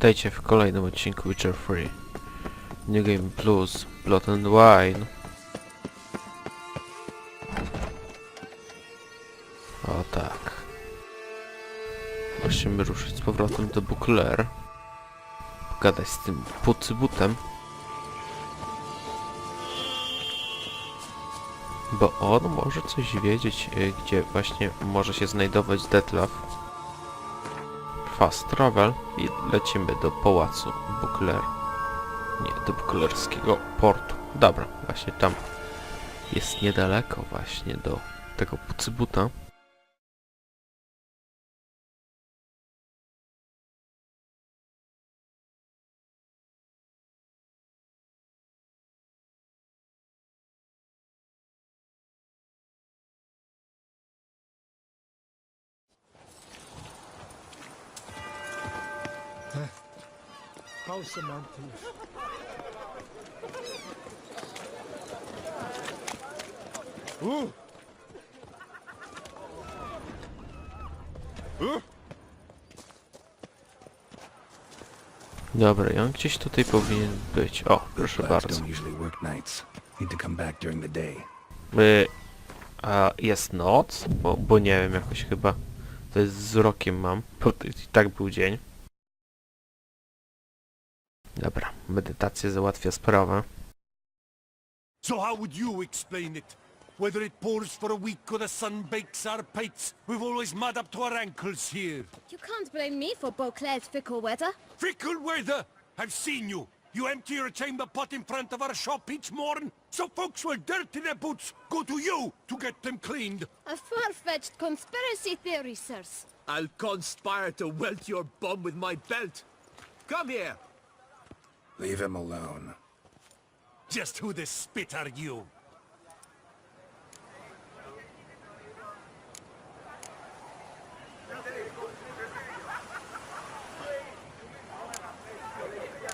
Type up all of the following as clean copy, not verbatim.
Witajcie w kolejnym odcinku Witcher 3. New Game Plus, Blood and Wine. O tak. Musimy ruszyć z powrotem do Bukler. Pogadać z tym pucybutem. Bo on może coś wiedzieć, gdzie właśnie może się znajdować Dethlaf. Fast travel i lecimy do pałacu Bukler. Nie, do buklerskiego portu. Dobra, właśnie tam jest niedaleko właśnie do tego pucybuta. How's Samotny? Dobra, i on gdzieś tutaj powinien być. O, proszę bardzo. Jest noc? Bo nie wiem, jakoś chyba to jest z rokiem mam, bo i tak był dzień. Dobra, medytacja załatwia sprawę. So how would you explain it? Whether it pours for a week or the sun bakes our pates, we've always mud up to our ankles here. You can't blame me for Beauclair's fickle weather. Fickle weather! I've seen you. You empty your chamber pot in front of our shop each morn, so folks will dirty their boots go to you to get them cleaned. A far-fetched conspiracy theory, sirs. I'll conspire to welt your bum with my belt. Come here. Leave him alone. Just who the spit are you?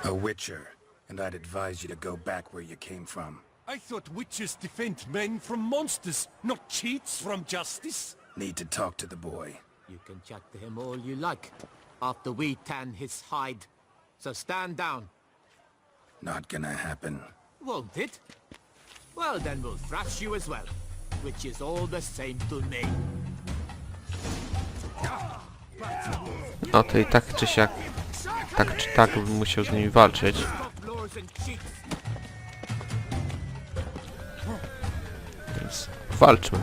A witcher, and I'd advise you to go back where you came from. I thought witches defend men from monsters, not cheats from justice. Need to talk to the boy. You can chat to him all you like, after we tan his hide. So stand down. Not gonna happen. Won't it? Well, then we'll thrash you as well, which is all the same to me. No to i tak czy siak, tak czy tak bym musiał z nimi walczyć. Więc walczmy.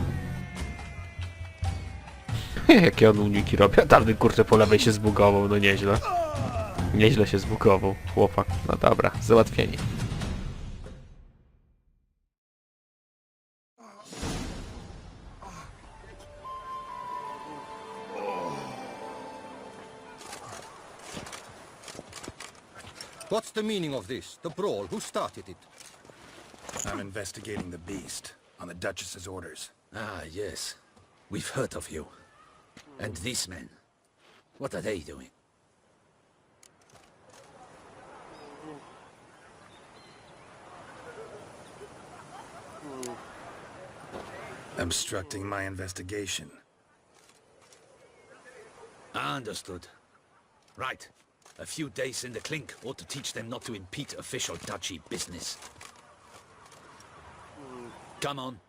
Jakie on uniki robi, a tamten kurczę po lewej się zbugował, no nieźle. Nieźle się zbugował, chłopak. No dobra, załatwieni. What's the meaning of this? The brawl? Who started it? I'm investigating the beast, on the Duchess's orders. Ah, yes. We've heard of you. And these men. What are they doing? Obstructing my investigation. Understood. Right. A few days in the clink ought to teach them not to impede official duchy business. Come on.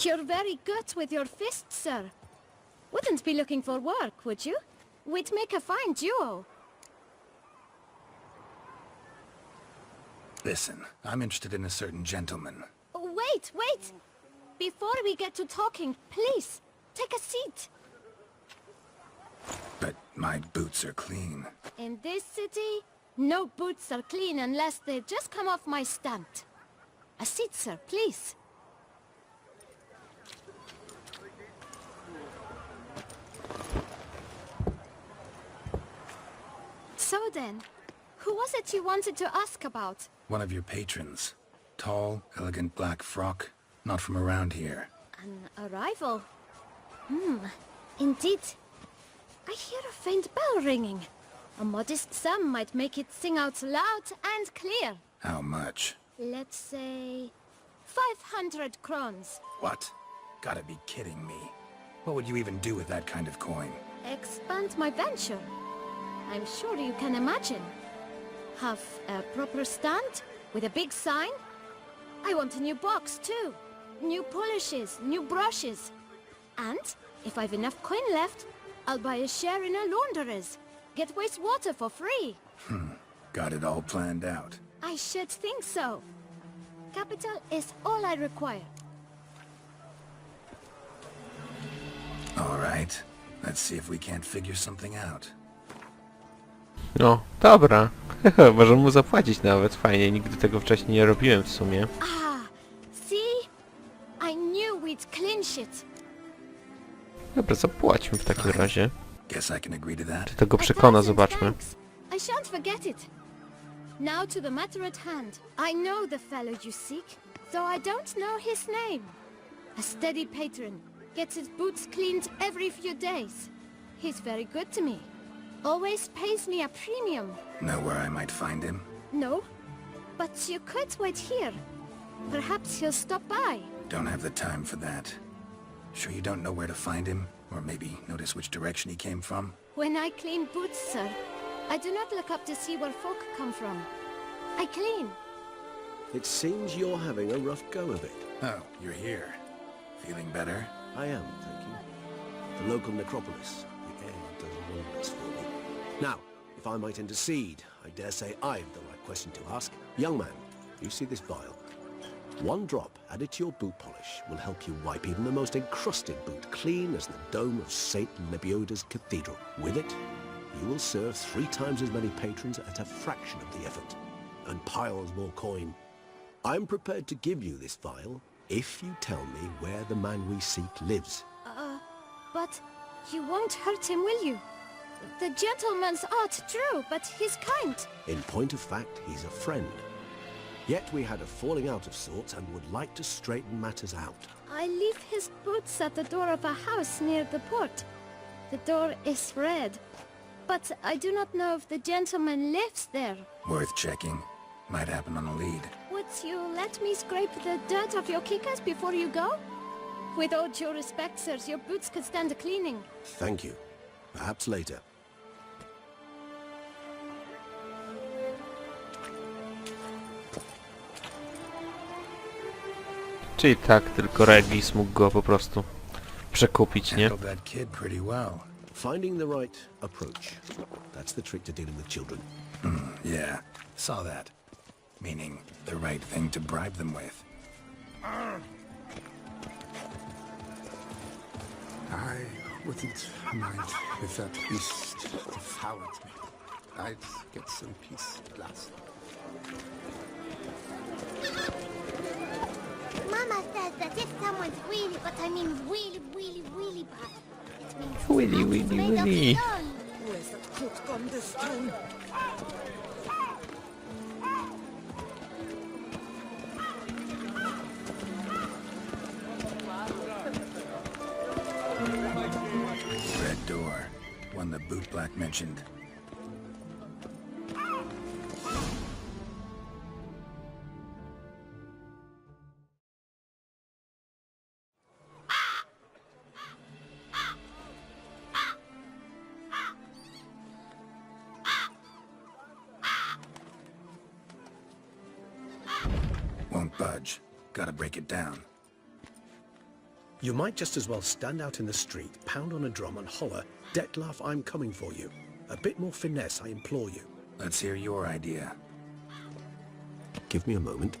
You're very good with your fists, sir. Wouldn't be looking for work, would you? We'd make a fine duo. Listen, I'm interested in a certain gentleman. Oh, wait! Before we get to talking, please, take a seat. But my boots are clean. In this city, no boots are clean unless they just come off my stand. A seat, sir, please. So then, who was it you wanted to ask about? One of your patrons. Tall, elegant black frock. Not from around here. An arrival? Indeed. I hear a faint bell ringing. A modest sum might make it sing out loud and clear. How much? Let's say 500 crowns. What? Gotta be kidding me. What would you even do with that kind of coin? Expand my venture. I'm sure you can imagine. Have a proper stand with a big sign. I want a new box too. New polishes, new brushes. And if I've enough coin left, I'll buy a share in a launderer's. Get wastewater for free. Got it all planned out. I should think so. Capital is all I require. All right. Let's see if we can't figure something out. No, dobra. Możemy mu zapłacić nawet. Fajnie, nigdy tego wcześniej nie robiłem w sumie. Ah, see? I knew we'd clinch it. Dobra, zapłaćmy w takim razie. Guess I can agree to that. Czy tego przekona, A thousand zobaczmy. thanks. I shan't forget it. Now to the matter at hand. I know the fellow you seek, though I don't know his name. A steady patron. Gets his boots cleaned every few days. He's very good to me. Always pays me a premium. Know where I might find him? No, but you could wait here. Perhaps he'll stop by. Don't have the time for that. Sure you don't know where to find him? Or maybe notice which direction he came from? When I clean boots, sir, I do not look up to see where folk come from. I clean. It seems you're having a rough go of it. Oh, you're here. Feeling better? I am, thank you. The local necropolis. The air does wonders for me. Now, if I might intercede, I dare say I've the right question to ask. Young man, you see this vial? One drop added to your boot polish will help you wipe even the most encrusted boot clean as the dome of St. Lebioda's Cathedral. With it, you will serve 3 times as many patrons at a fraction of the effort, and piles more coin. I'm prepared to give you this vial if you tell me where the man we seek lives. But you won't hurt him, will you? The gentleman's art, true, but he's kind. In point of fact, he's a friend. Yet we had a falling out of sorts and would like to straighten matters out. I leave his boots at the door of a house near the port. The door is red, but I do not know if the gentleman lives there. Worth checking. Might happen on a lead. Would you let me scrape the dirt off your kickers before you go? With all due respect, sirs, your boots could stand a cleaning. Thank you. Perhaps later. Czyli tak, tylko Regis mógł go po prostu przekupić, nie? Handled that kid pretty well. Finding the right approach. That's the trick to dealing with children. Yeah, saw that. Meaning the right thing to bribe them with. I wouldn't mind if that beast devoured me. I'd get some peace at last. Mama says that if someone's really, but I mean really bad, it means Willy, it's willy, made of willy. stone. Where's that coat gone this time? Red door. One the boot black mentioned. Won't budge. Gotta break it down. You might just as well stand out in the street, pound on a drum and holler, "Detlaf, I'm coming for you." A bit more finesse, I implore you. Let's hear your idea. Give me a moment.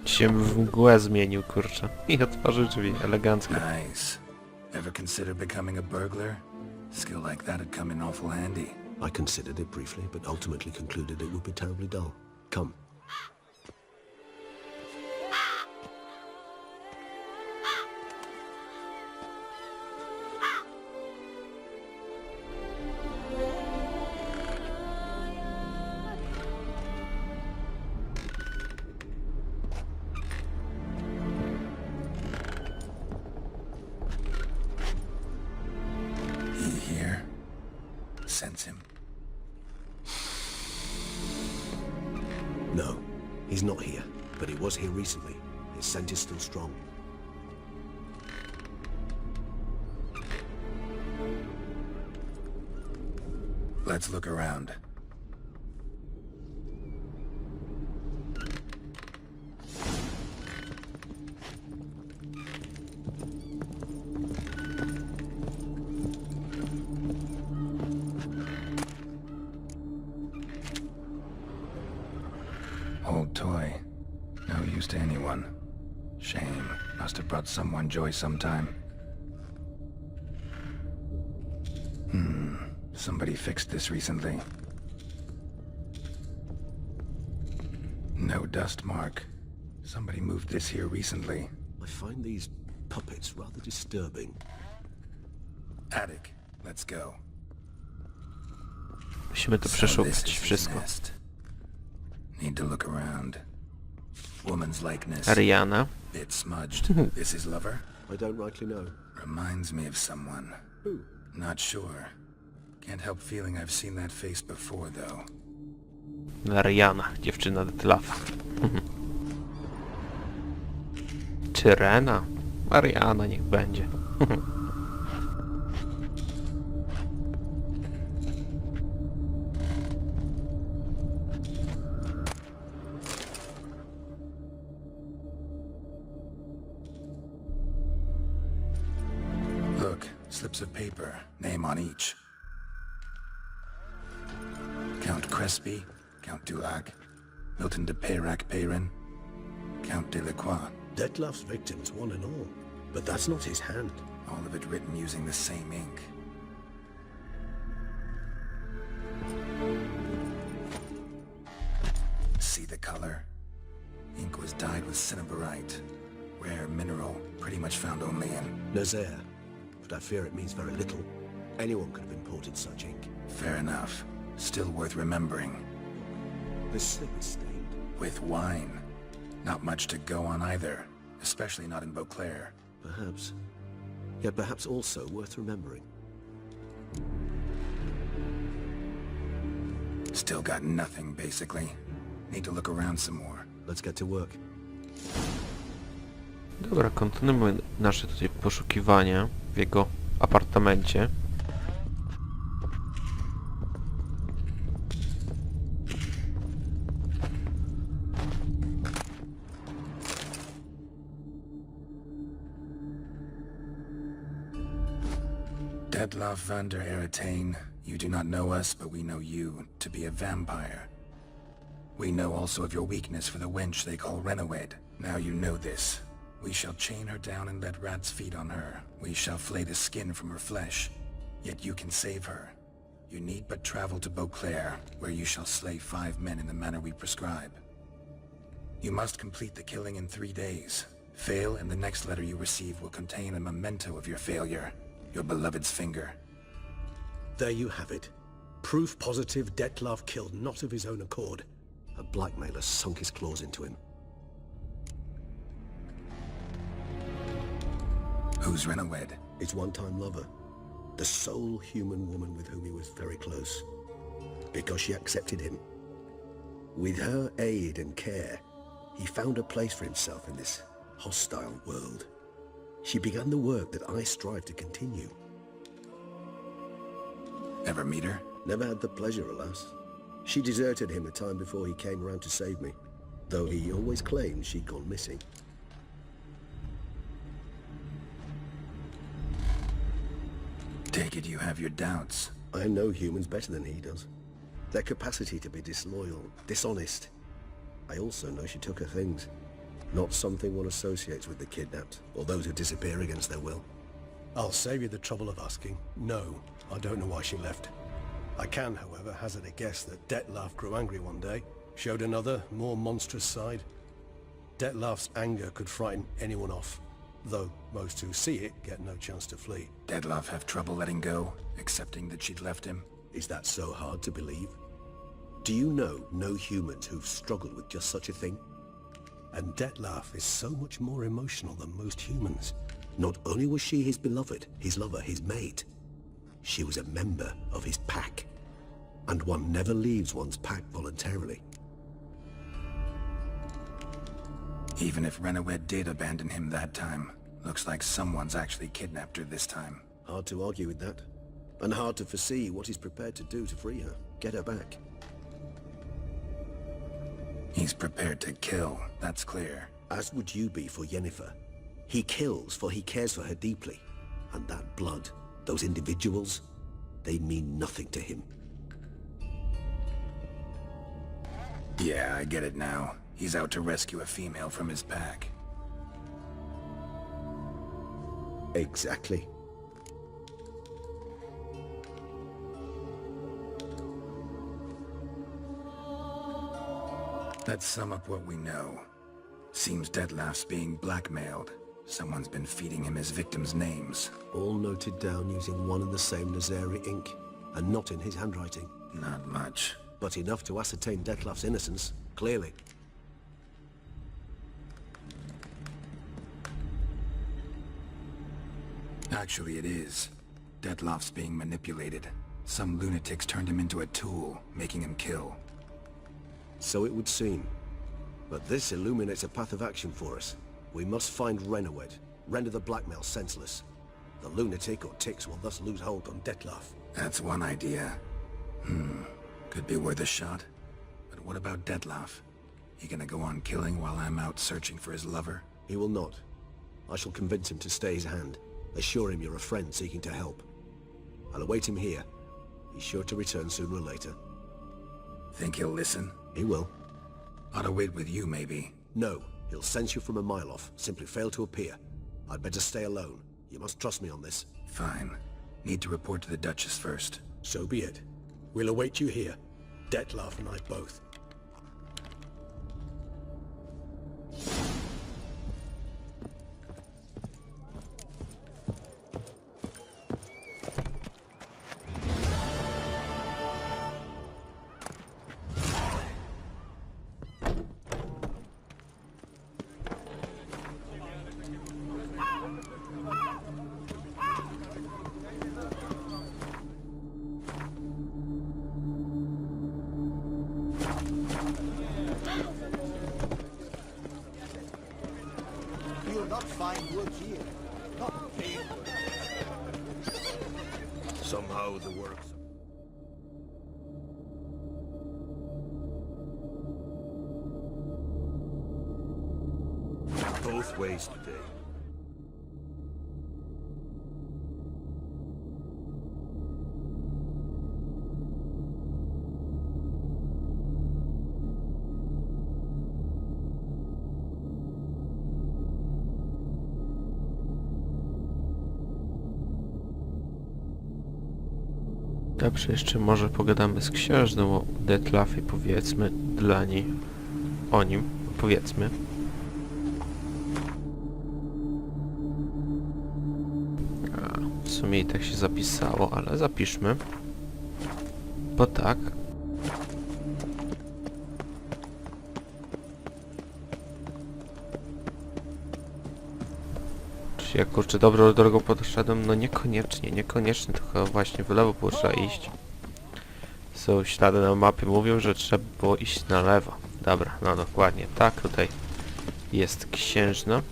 Się w mgłę zmienił, kurczę. I otworzył drzwi, elegancko. Nice. Ever consider becoming a burglar? Skill like that'd come in awful handy. I considered it briefly, but ultimately concluded it would be terribly dull. Come. He here? sense him? No, he's not here, but he was here recently. His scent is still strong. Let's look around. Old toy. No use to anyone. Shame. Must have brought someone joy sometime. Somebody fixed this recently. No dust mark. Somebody moved this here recently. I find these puppets rather disturbing. Attic. Let's go. Musimy to So this przeszukać is his wszystko. nest. Need to look around. Woman's likeness. Ariana. Bit smudged. This his lover? I don't rightly know. Reminds me of someone. Who? Not sure. Can't help feeling I've seen that face before, though. Ariana, dziewczyna Dethlafa. Czy Rena? Ariana niech będzie. Look, slips of paper, name on each. Count Crespi, Count Dulac, Milton de Peyrac-Peyrin, Count Delacroix. Dethlaf's victims, one and all. But that's not his hand. All of it written using the same ink. See the color? Ink was dyed with cinnabarite. Rare mineral, pretty much found only in... Nazaire. But I fear it means very little. Anyone could have imported such ink. Fair enough. Still worth remembering. This slip is stained. With wine. Not much to go on either. Especially not in Beauclair. Perhaps. Yet perhaps also worth remembering. Still got nothing, basically. Need to look around some more. Let's get to work. Dobra, kontynuujmy nasze tutaj poszukiwania w jego apartamencie. Dethlaf van der Eretain, you do not know us, but we know you to be a vampire. We know also of your weakness for the wench they call Renawed. Now you know this. We shall chain her down and let rats feed on her. We shall flay the skin from her flesh. Yet you can save her. You need but travel to Beauclair, where you shall slay 5 men in the manner we prescribe. You must complete the killing in 3 days. Fail, and the next letter you receive will contain a memento of your failure. Your beloved's finger. There you have it. Proof positive Dethlaf killed not of his own accord. A blackmailer sunk his claws into him. Who's Renawed? His one-time lover. The sole human woman with whom he was very close. Because she accepted him. With her aid and care, he found a place for himself in this hostile world. She began the work that I strive to continue. Ever meet her? Never had the pleasure, alas. She deserted him a time before he came around to save me, though he always claimed she'd gone missing. Take it you have your doubts. I know humans better than he does. Their capacity to be disloyal, dishonest. I also know she took her things. Not something one associates with the kidnapped, or those who disappear against their will. I'll save you the trouble of asking. No, I don't know why she left. I can, however, hazard a guess that Dethlaf grew angry one day, showed another, more monstrous side. Detlaf's anger could frighten anyone off, though most who see it get no chance to flee. Dethlaf have trouble letting go, accepting that she'd left him? Is that so hard to believe? Do you know no humans who've struggled with just such a thing? And Dethlaf is so much more emotional than most humans. Not only was she his beloved, his lover, his mate, She was a member of his pack. And one never leaves one's pack voluntarily. Even if Renowed did abandon him that time, looks like someone's actually kidnapped her this time. Hard to argue with that. And hard to foresee what he's prepared to do to free her, get her back. He's prepared to kill, that's clear. As would you be for Yennefer. He kills for he cares for her deeply. And that blood, those individuals, they mean nothing to him. Yeah, I get it now. He's out to rescue a female from his pack. Exactly. Let's sum up what we know. Seems Dethlaf's being blackmailed. Someone's been feeding him his victims' names. All noted down using one and the same Nazari ink, and not in his handwriting. Not much. But enough to ascertain Dethlaf's innocence, clearly. Actually, it is. Dethlaf's being manipulated. Some lunatics turned him into a tool, making him kill. So it would seem. But this illuminates a path of action for us. We must find Renowed, render the blackmail senseless. The lunatic or ticks will thus lose hold on Dethlaf. That's one idea. Could be worth a shot. But what about Dethlaf? He gonna go on killing while I'm out searching for his lover? He will not. I shall convince him to stay his hand. Assure him you're a friend seeking to help. I'll await him here. He's sure to return sooner or later. Think he'll listen? He will. Ought to wait with you, maybe. No, he'll sense you from a mile off. Simply fail to appear. I'd better stay alone. You must trust me on this. Fine. Need to report to the Duchess first. So be it. We'll await you here. Dethlaf and I both. You'll not find wood here. Not here. Somehow the works... both ways today. Dobrze, jeszcze może pogadamy z księżną o Dethlafie, powiedzmy, dla niej, o nim, powiedzmy. W sumie i tak się zapisało, ale zapiszmy. Bo tak. Czy ja kurczę dobrą drogą podszedłem? No niekoniecznie, tylko właśnie w lewo było trzeba iść. Są ślady na mapie, mówią, że trzeba było iść na lewo. Dobra, no dokładnie tak, tutaj jest księżna.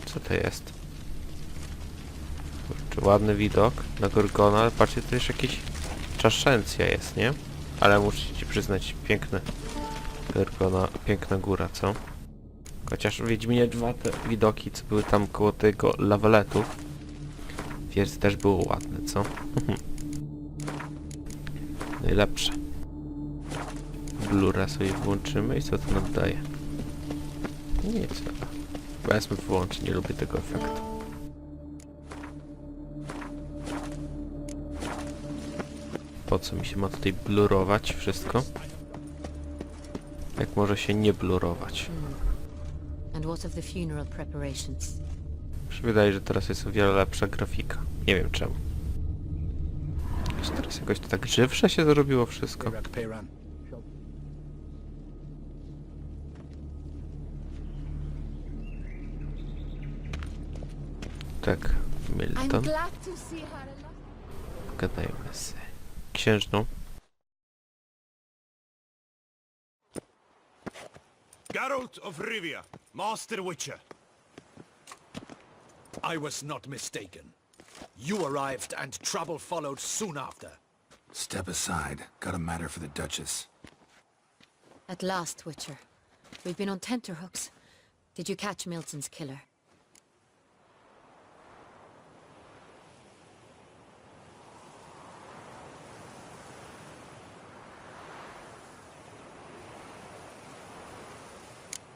Co to jest? Kurczę, ładny widok na Gorgona, ale patrzcie, to już jakieś czaszęcja jest, nie? Ale muszę ci przyznać, piękne Gorgona, piękna góra, co? Chociaż w Wiedźminie 2 te widoki, co były tam koło tego laweletu, więc też było ładne, co? Najlepsze. Blura sobie włączymy i co to nam daje? Nic. Wezmę wyłączyć, nie lubię tego efektu. Po co mi się ma tutaj blurować wszystko? Jak może się nie blurować? And what of the funeral preparations? Mi się wydaje, że teraz jest o wiele lepsza grafika. Nie wiem czemu. Teraz jakoś to tak żywsze się zrobiło wszystko. Tak, Milton. Pogadajmy z księżną. Geralt of Rivii, Master Witcher. I was not mistaken. You arrived and trouble followed soon after. Step aside. Got a matter for the Duchess. At last, Witcher. We've been on tenterhooks. Did you catch Milton's killer?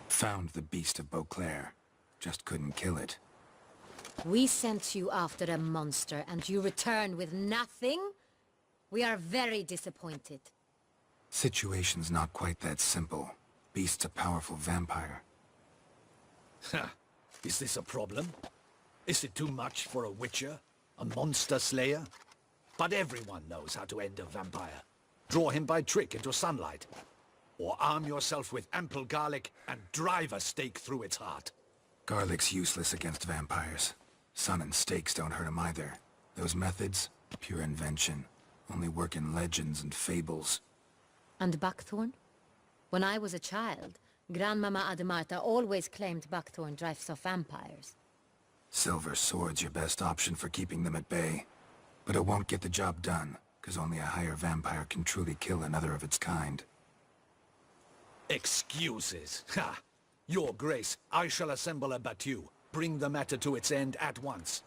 Found the beast of Beauclair. Just couldn't kill it. We sent you after a monster, and you return with nothing? We are very disappointed. Situation's not quite that simple. Beast's a powerful vampire. Ha! Is this a problem? Is it too much for a witcher? A monster slayer? But everyone knows how to end a vampire. Draw him by trick into sunlight. Or arm yourself with ample garlic and drive a stake through its heart. Garlic's useless against vampires. Sun and stakes don't hurt him either. Those methods, pure invention. Only work in legends and fables. And buckthorn? When I was a child, Grandmama Ademarta always claimed buckthorn drives off vampires. Silver sword's your best option for keeping them at bay. But it won't get the job done, because only a higher vampire can truly kill another of its kind. Excuses. Ha! Your Grace, I shall assemble a battue. Bring the matter to its end at once.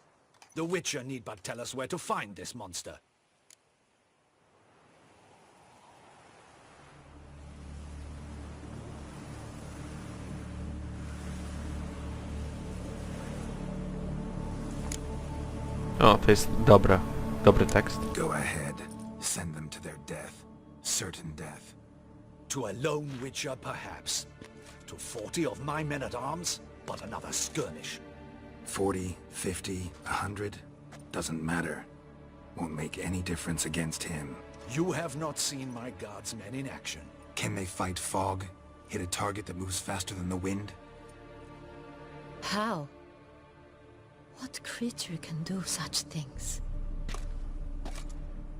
The Witcher need but tell us where to find this monster. O, to jest dobry tekst. Go ahead. Send them to their death. Certain death. To a lone Witcher, perhaps. To 40 of my men-at-arms, but another skirmish. 40, 50, 100, doesn't matter. Won't make any difference against him. You have not seen my guardsmen in action. Can they fight fog? Hit a target that moves faster than the wind? How? What creature can do such things?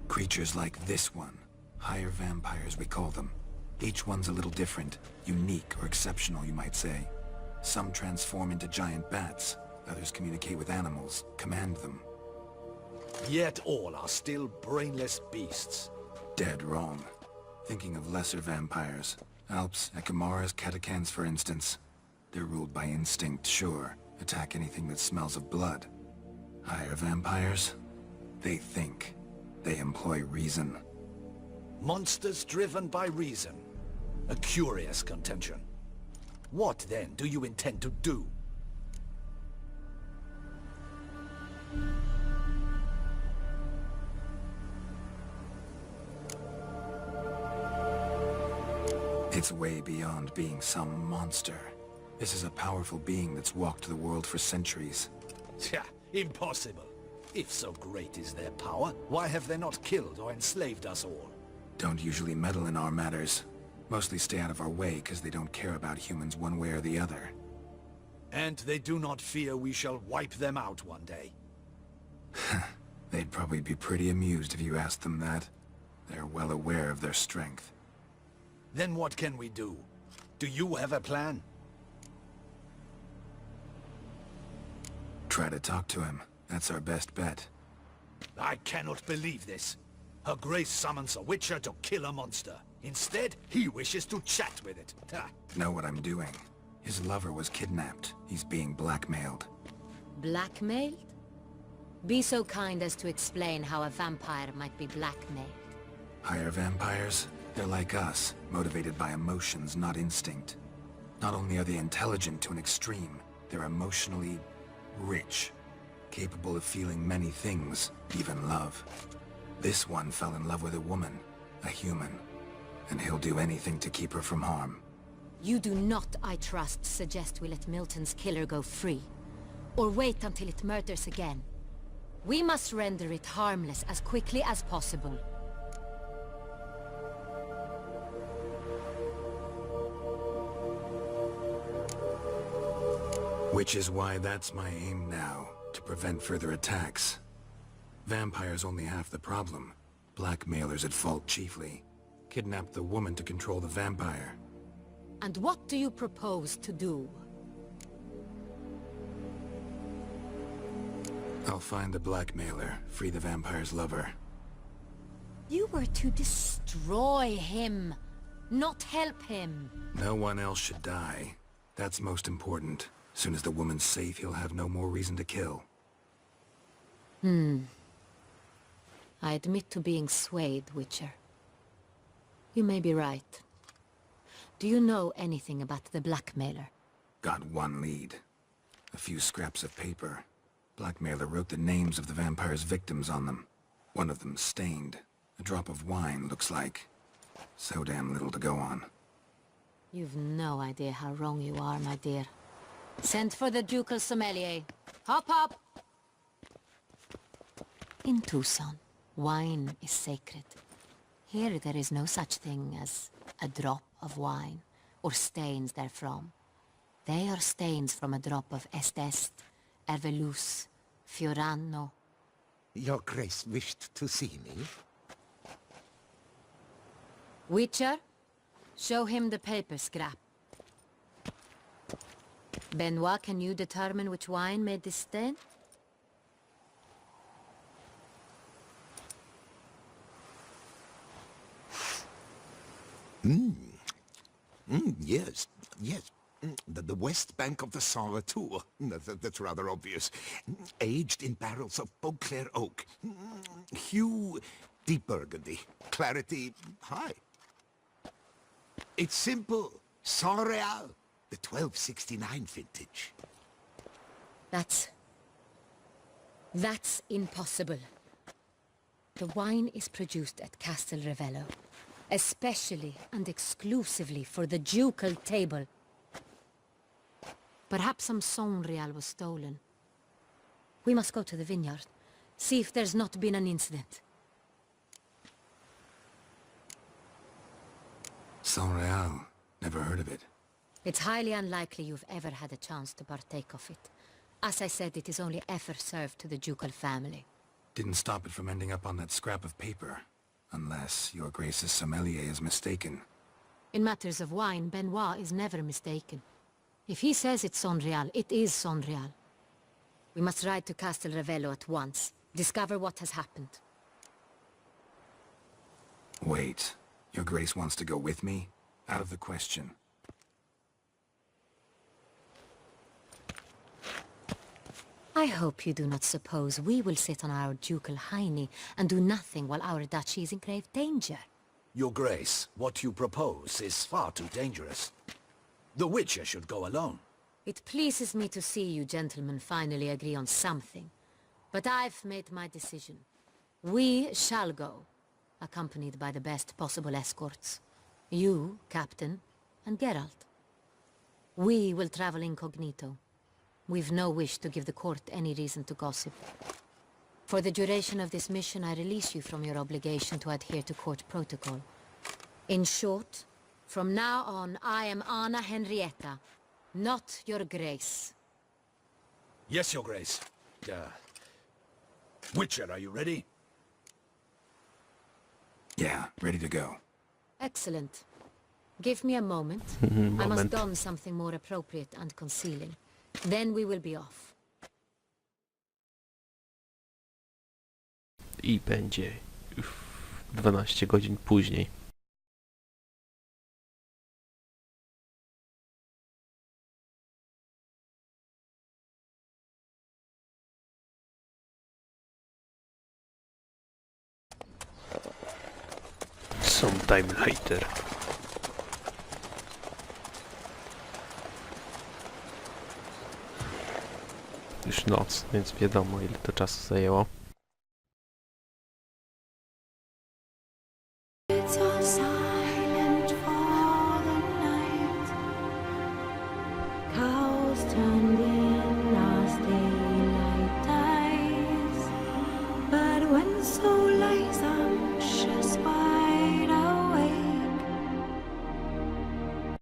Creatures like this one. Higher vampires, we call them. Each one's a little different. Unique or exceptional, you might say. Some transform into giant bats. Others communicate with animals, command them. Yet all are still brainless beasts. Dead wrong. Thinking of lesser vampires. Alps, Ekamaras, Catacans, for instance. They're ruled by instinct, sure. Attack anything that smells of blood. Higher vampires? They think. They employ reason. Monsters driven by reason. A curious contention. What, then, do you intend to do? It's way beyond being some monster. This is a powerful being that's walked the world for centuries. Tja, impossible. If so great is their power, why have they not killed or enslaved us all? Don't usually meddle in our matters. Mostly stay out of our way because they don't care about humans one way or the other. And they do not fear we shall wipe them out one day. They'd probably be pretty amused if you asked them that. They're well aware of their strength. Then what can we do? Do you have a plan? Try to talk to him. That's our best bet. I cannot believe this. Her Grace summons a Witcher to kill a monster. Instead, he wishes to chat with it. Ha. Know what I'm doing. His lover was kidnapped. He's being blackmailed. Blackmailed? Be so kind as to explain how a vampire might be blackmailed. Higher vampires? They're like us, motivated by emotions, not instinct. Not only are they intelligent to an extreme, they're emotionally rich. Capable of feeling many things, even love. This one fell in love with a woman, a human. And he'll do anything to keep her from harm. You do not, I trust, suggest we let Milton's killer go free. Or wait until it murders again. We must render it harmless as quickly as possible. Which is why that's my aim now, to prevent further attacks. Vampires only half the problem. Blackmailers at fault chiefly. Kidnapped the woman to control the vampire. And what do you propose to do? I'll find the blackmailer, free the vampire's lover. You were to destroy him, not help him. No one else should die. That's most important. As soon as the woman's safe, he'll have no more reason to kill. I admit to being swayed, Witcher. You may be right. Do you know anything about the blackmailer? Got one lead. A few scraps of paper. Blackmailer wrote the names of the vampire's victims on them. One of them stained. A drop of wine, looks like. So damn little to go on. You've no idea how wrong you are, my dear. Send for the ducal sommelier. Hop, hop! In Tucson, wine is sacred. Here there is no such thing as a drop of wine, or stains therefrom. They are stains from a drop of Est, Ervelus, Fiorano. Your Grace wished to see me? Witcher, show him the paper scrap. Benoit, can you determine which wine made this stain? Yes, yes. The west bank of the Saint Retour. That's rather obvious. Aged in barrels of Beauclair oak. Hue, deep burgundy. Clarity, high. It's simple. Saint Real, the 1269 vintage. That's impossible. The wine is produced at Castel Ravello, especially and exclusively for the ducal table. Perhaps some Saint Real was stolen. We must go to the vineyard, see if there's not been an incident. Saint Real. Never heard of it. It's highly unlikely you've ever had a chance to partake of it. As I said, it is only ever served to the ducal family. Didn't stop it from ending up on that scrap of paper. Unless your Grace's sommelier is mistaken. In matters of wine, Benoit is never mistaken. If he says it's Saint Real, it is Saint Real. We must ride to Castel Ravello at once. Discover what has happened. Wait. Your Grace wants to go with me? Out of the question. I hope you do not suppose we will sit on our ducal hiney and do nothing while our duchy is in grave danger. Your Grace, what you propose is far too dangerous. The Witcher should go alone. It pleases me to see you gentlemen finally agree on something. But I've made my decision. We shall go, accompanied by the best possible escorts. You, Captain, and Geralt. We will travel incognito. We've no wish to give the court any reason to gossip. For the duration of this mission, I release you from your obligation to adhere to court protocol. In short, from now on, I am Anna Henrietta, not your Grace. Yes, Your Grace. Witcher, are you ready? Yeah, ready to go. Excellent. Give me a moment. I must don something more appropriate and concealing. Then we will be off. I będzie 12 godzin później. Sometime later. Już noc, więc wiadomo ile to czasu zajęło.